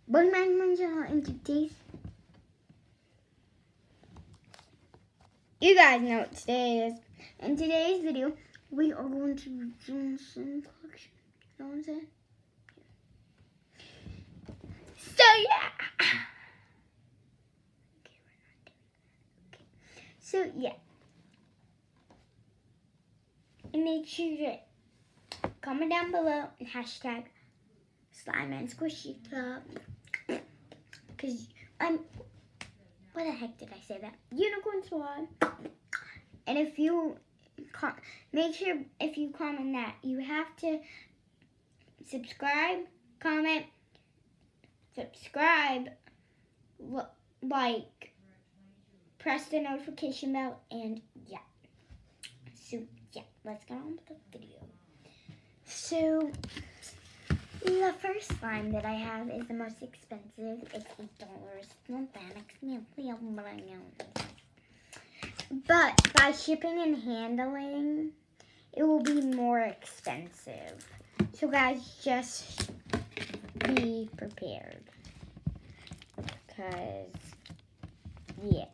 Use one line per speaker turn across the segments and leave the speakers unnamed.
Bring back my channel into today's. You guys know what today is. In today's video, we are going to be doing some collection. You know what I'm saying? So yeah. So yeah. And make sure to comment down below and hashtag Slime and Squishy Club. Because what the heck did I say that? Unicorn Swan. And if you make sure if you comment that, you have to subscribe, comment, like, press the notification bell, and yeah. So yeah, let's get on with the video. So the first slime that I have is the most expensive. It's $8. Not that expensive. But by shipping and handling, it will be more expensive. So guys, just be prepared. Because, yeah.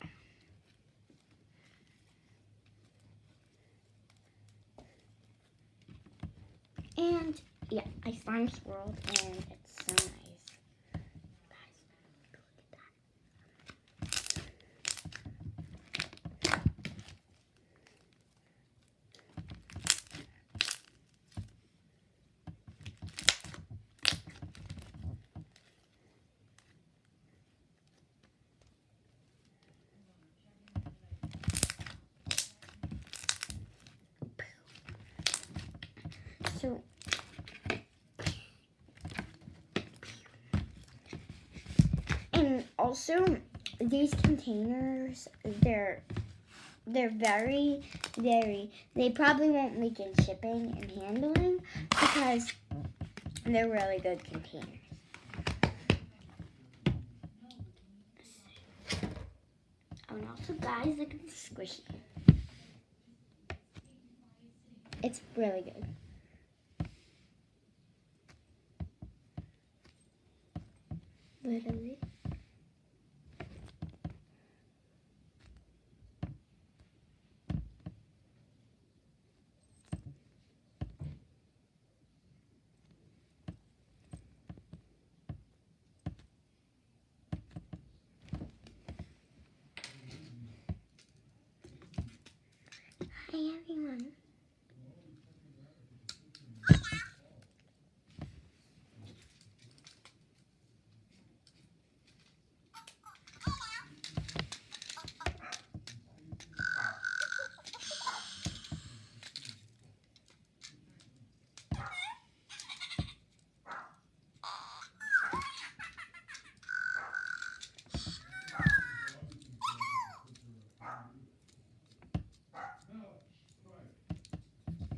And, yeah, I slime swirled, and it's so nice. So, and also these containers, they're very, they probably won't leak in shipping and handling because they're really good containers. Oh, and also guys, look at the squishy. It's really good. Literally. Hi everyone.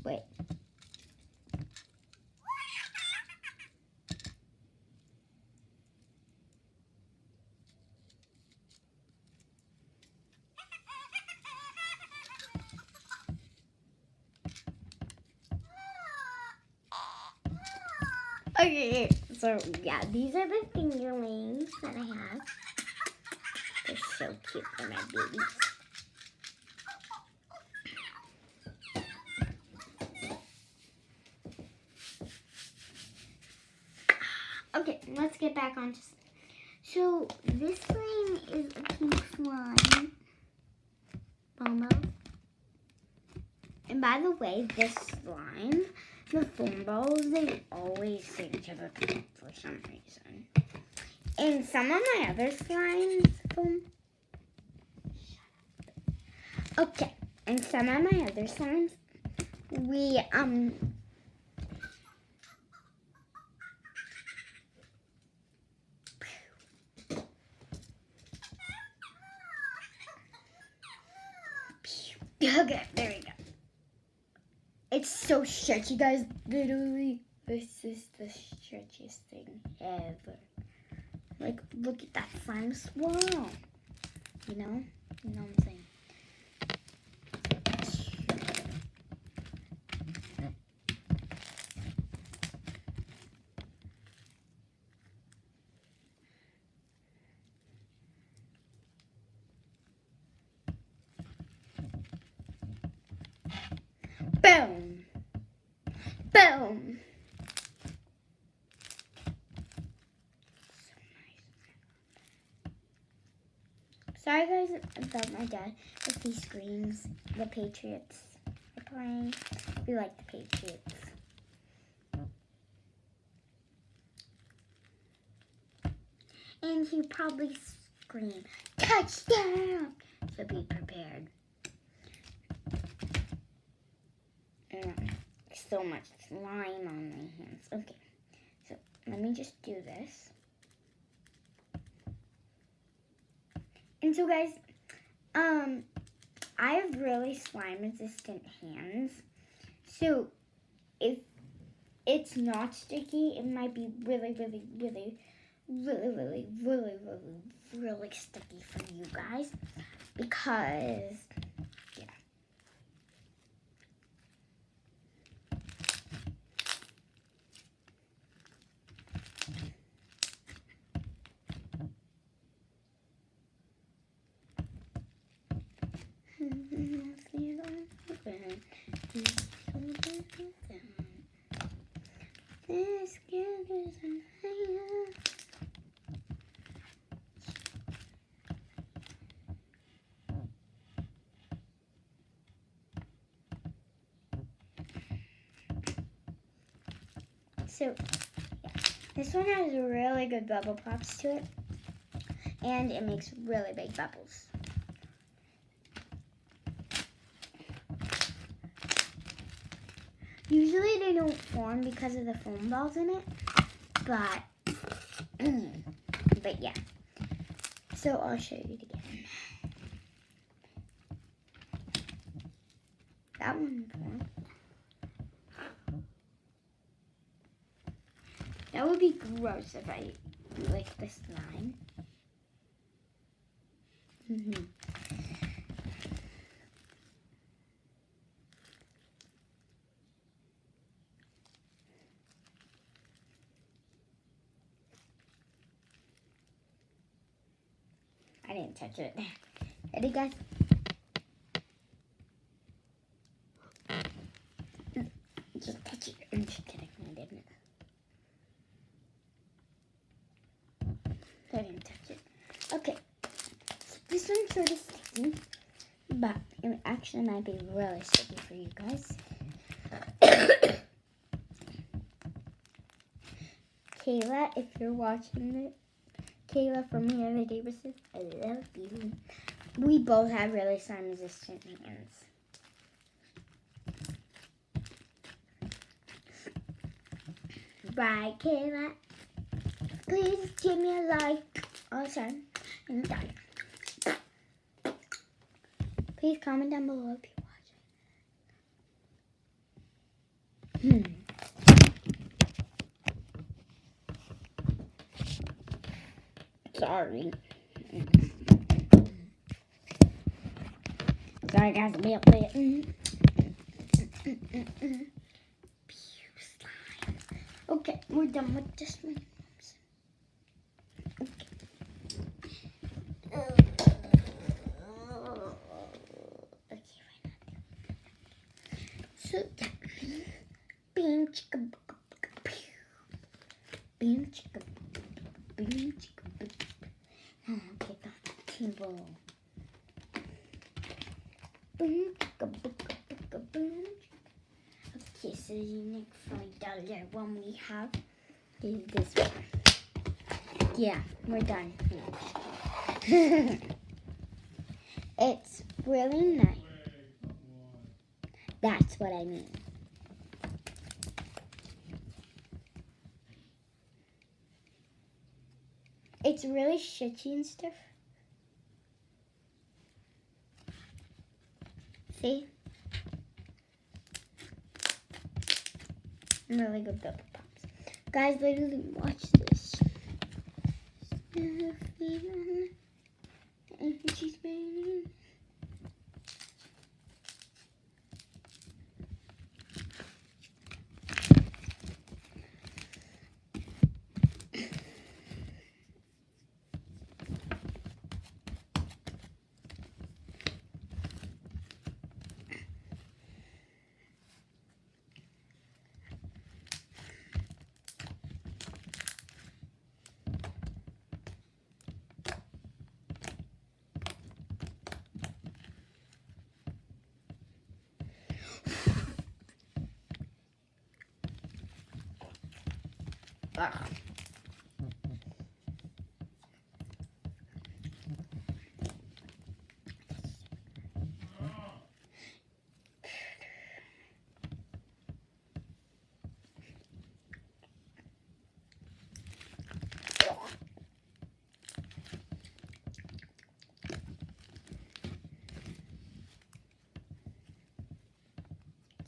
Wait. Okay, so yeah, these are the fingerlings that I have. They're so cute for my babies. Okay, let's get back on to slime. So this slime is a pink slime. Bomo. And by the way, this slime, the foam balls, they always seem to repeat for some reason. And some of my other slimes, okay, and some of my other slimes, we, okay, there we go. It's so stretchy, guys. Literally, this is the stretchiest thing ever. Like, look at that slime swirl. You know what I'm saying? Boom. Boom. Sorry guys about my dad if he screams. The Patriots are playing. We like the Patriots. And he'll probably scream, touchdown! So be prepared. So much slime on my hands. Okay, so let me just do this. And so guys, I have really slime resistant hands. So if it's not sticky, it might be really sticky for you guys because yeah. So, yeah. This one has really good bubble pops to it, and it makes really big bubbles. Usually they don't form because of the foam balls in it, but yeah. So I'll show you it again. That one formed. That would be gross if I lick the slime. I didn't touch it. Ready, guys? Just touch it. I'm just kidding. I didn't. I didn't touch it. Okay. This one's sort of sticky, but it actually might be really sticky for you guys. Kayla, if you're watching it, Kayla from the other Davises, I love you. We both have really slime resistant hands. Bye, Kayla. Please give me a like. Oh, sorry. I'm done. Please comment down below if you're watching. Sorry. Sorry guys, I'll be up there. Okay, we're done with this one. Okay. So yeah. Beam chicka beam chicka beam chicka. Okay, the table. Boom chicka boom. Okay, so the next $5 one we have is this one. Yeah, we're done. It's really nice. That's what I mean. It's really shitty and stuff. See? Really good bubble pops. Guys, literally watch this. Ugh.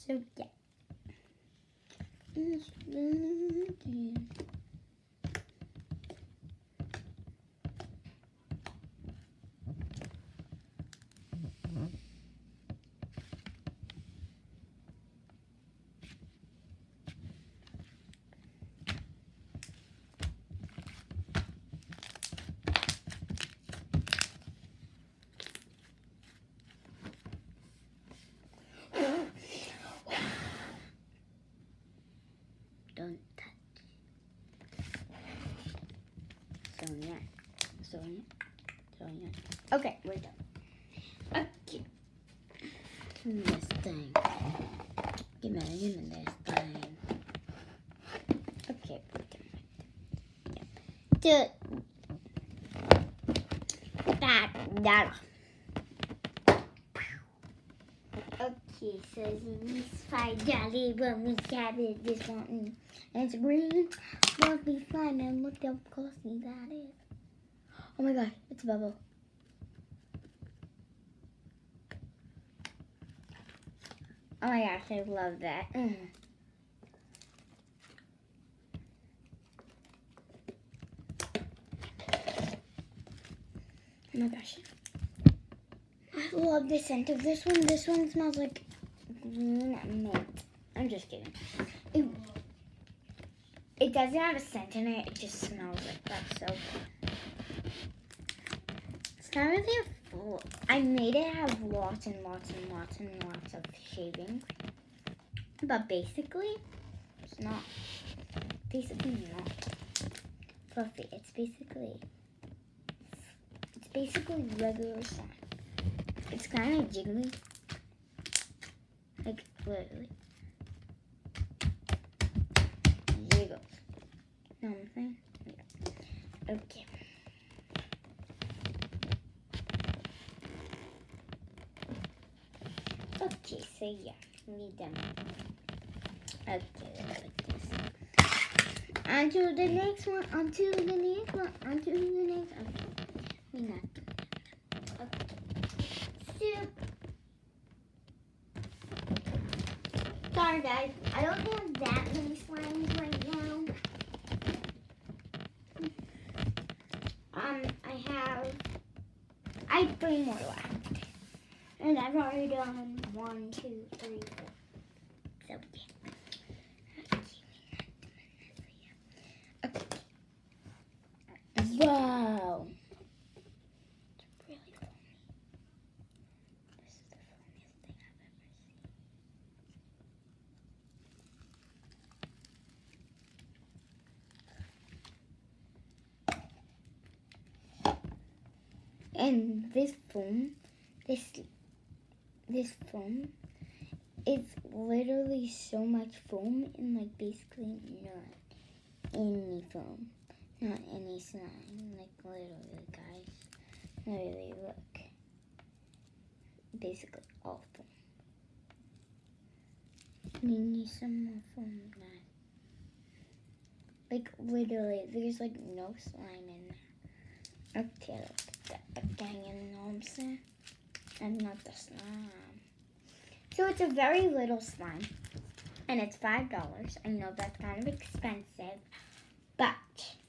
So yeah. Don't touch. Sonia. Okay, we're done. Okay. Give me this thing. Give me this thing. Okay, we're done. Yeah. That. Okay, so these $5 when we gathered this one, and it's green. Must be fun, and look how costly that is. Oh my god, it's a bubble. Oh my gosh, I love that. Oh my gosh. I love the scent of this one. This one smells like green mint. I'm just kidding. It doesn't have a scent in it. It just smells like that. So it's not really a full. I made it have lots and lots of shavings. But basically, it's not. Basically not fluffy. It's basically regular slime. It's kind of jiggly. Like, literally. Jiggles. Know what I'm saying? Yeah. Okay. Okay, so yeah. We done. Okay, let's put this. On to the next one. On to the next one. On to the next one. Okay. We're not doing that. Okay. Sorry guys, I don't have that many slimes right now. I have 3 more left. And I've already done 1, 2, 3, 4. So yeah. Okay. Wow. And this foam is literally so much foam and like basically not any foam, not any slime. Like literally, guys, literally look, basically all foam. We need some more foam, guys. Like literally, there's like no slime in there. Okay, let's put that back in, you know what I'm saying? And not the slime. So it's a very little slime, and it's $5. I know that's kind of expensive, but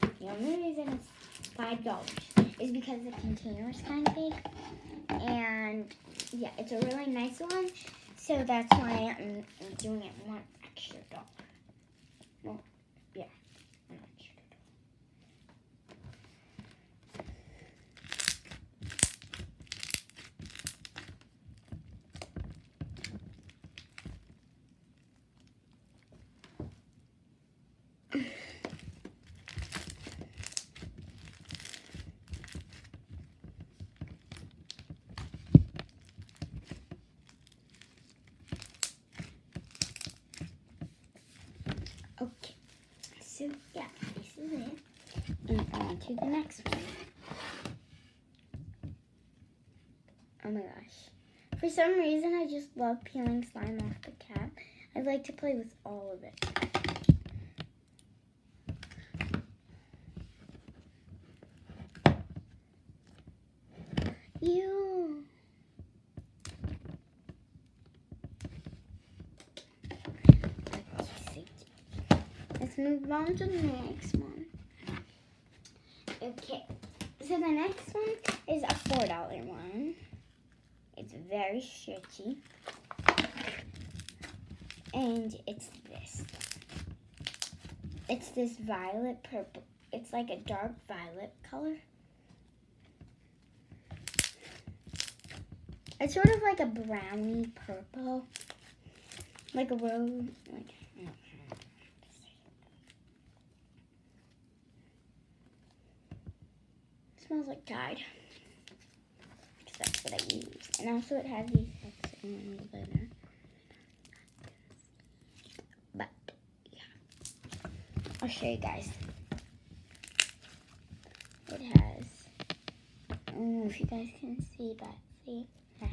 the only reason it's $5 is because the container is kind of big, and yeah, it's a really nice one. So that's why I'm doing it $1 extra. Well, yeah, $1 extra. Okay, so yeah, And on to the next one. Oh my gosh. For some reason, I just love peeling slime off the cap. I like to play with all of it. Ew. Let's move on to the next one. Okay, so the next one is a $4 one. It's very stretchy. And it's this. It's this violet purple. It's like a dark violet color. It's sort of like a brownie purple. Like a rose. Like, no. It smells like Tide. Because that's what I use. And also it has these effects on the glitter. But, yeah. I'll show you guys. It has, I don't know if you guys can see that. See? Yeah.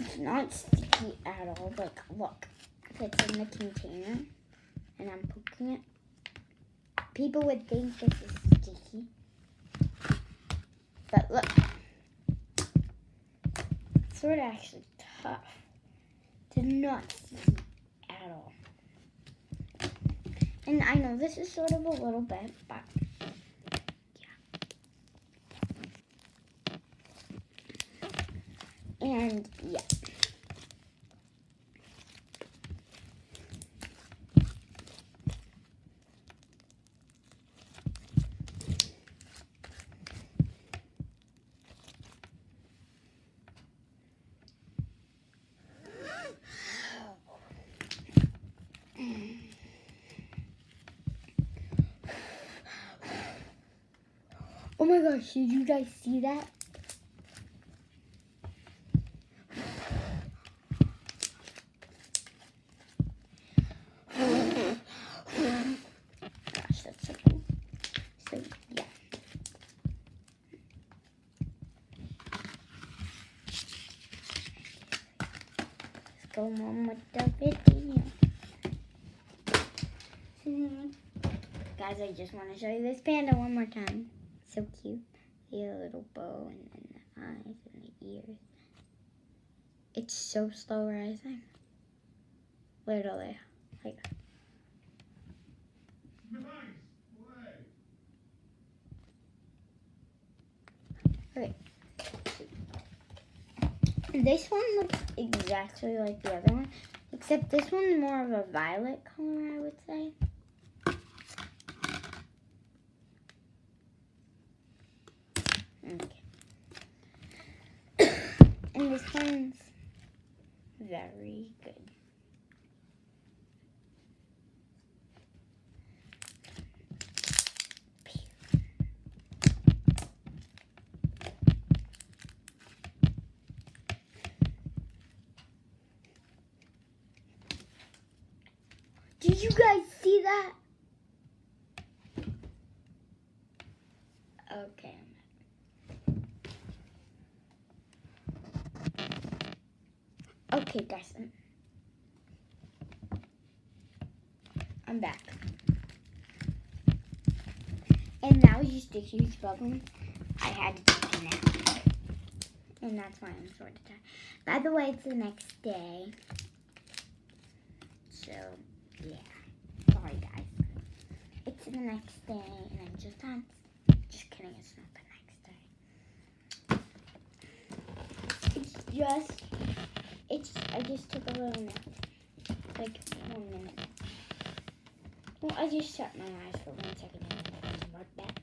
It's not sticky at all. Like, look, if it's in the container and I'm poking it, people would think this is sticky. But look, it's sort of actually tough. It's not sticky at all. And I know this is sort of a little bit, but yeah. And yeah. Oh my gosh, did you guys see that? Gosh, that's so cool. So, yeah. Let's go on with the video. Guys, I just want to show you this panda one more time. So cute. See a little bow and then the eyes and the ears. It's so slow rising. Literally. Like. Okay. This one looks exactly like the other one, except this one's more of a violet color, I would say. Okay. And this one's very good. Did you guys see that? Okay. Okay, guys. I'm back. And that was just a huge bubble. I had to take a nap. And that's why I'm sort of tired. By the way, it's the next day. So, yeah. Sorry, guys. It's the next day, and I'm just on. Just kidding, it's not the next day. I just took a little nap. Like 1 minute. Well, I just shut my eyes for 1 second and then I went back.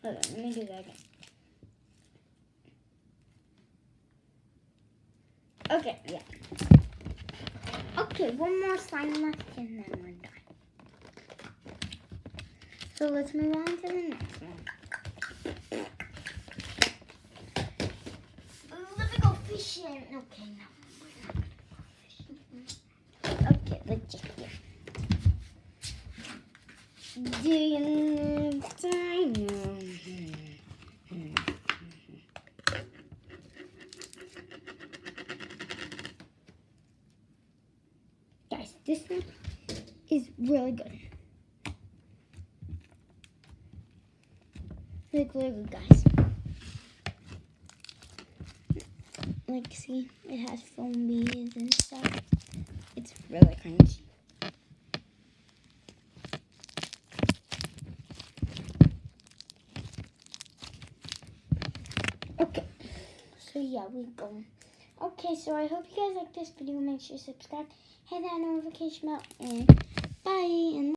Hold on, let me do that again. Okay, yeah. Okay, one more slime left and then we're done. So let's move on to the next one. Let me go fishing. Okay, no. Okay, let's just do Guys, this one is really good. Like, really good, guys. Like, see, it has foam beads and stuff. It's really crunchy. Okay, so yeah, we go. Okay, so I hope you guys like this video. Make sure to subscribe, hit that notification bell, and bye. And